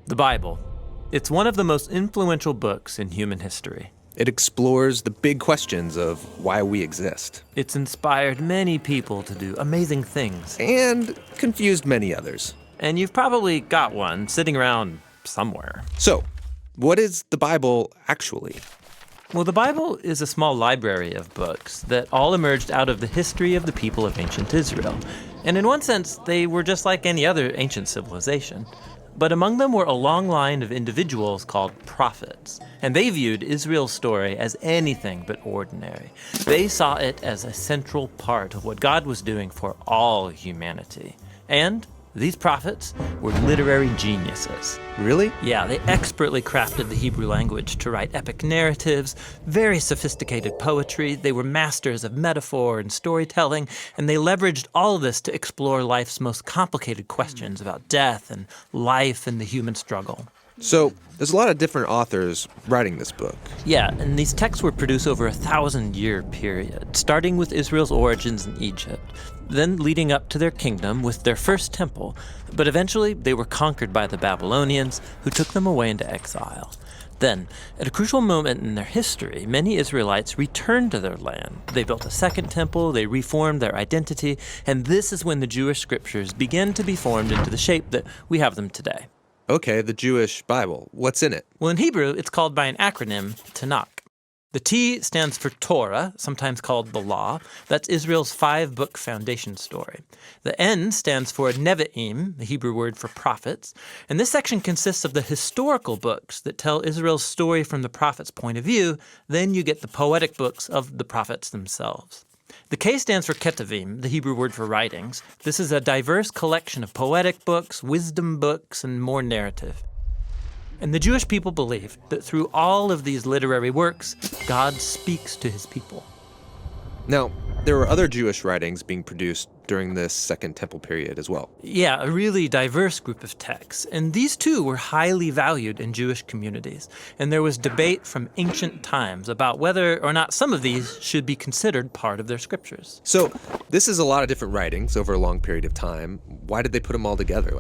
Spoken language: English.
The Bible. It's one of the most influential books in human history. It explores the big questions of why we exist. It's inspired many people to do amazing things. And confused many others. And you've probably got one sitting around somewhere. So, what is the Bible actually? Well, the Bible is a small library of books that all emerged out of the history of the people of ancient Israel. And in one sense, they were just like any other ancient civilization. But among them were a long line of individuals called prophets. And they viewed Israel's story as anything but ordinary. They saw it as a central part of what God was doing for all humanity. And these prophets were literary geniuses. Really? Yeah, they expertly crafted the Hebrew language to write epic narratives, very sophisticated poetry. They were masters of metaphor and storytelling, and they leveraged all of this to explore life's most complicated questions about death and life and the human struggle. So, there's a lot of different authors writing this book. Yeah, and these texts were produced over a 1,000-year period, starting with Israel's origins in Egypt, then leading up to their kingdom with their first temple. But eventually, they were conquered by the Babylonians, who took them away into exile. Then, at a crucial moment in their history, many Israelites returned to their land. They built a second temple, they reformed their identity, and this is when the Jewish scriptures began to be formed into the shape that we have them today. Okay, the Jewish Bible. What's in it? Well, in Hebrew, it's called by an acronym, Tanakh. The T stands for Torah, sometimes called the Law. That's Israel's 5-book foundation story. The N stands for Nevi'im, the Hebrew word for prophets. And this section consists of the historical books that tell Israel's story from the prophet's point of view. Then you get the poetic books of the prophets themselves. The K stands for Ketuvim, the Hebrew word for writings. This is a diverse collection of poetic books, wisdom books, and more narrative. And the Jewish people believed that through all of these literary works, God speaks to his people. Now, there were other Jewish writings being produced during this Second Temple period as well. Yeah, a really diverse group of texts. And these too were highly valued in Jewish communities. And there was debate from ancient times about whether or not some of these should be considered part of their scriptures. So, this is a lot of different writings over a long period of time. Why did they put them all together?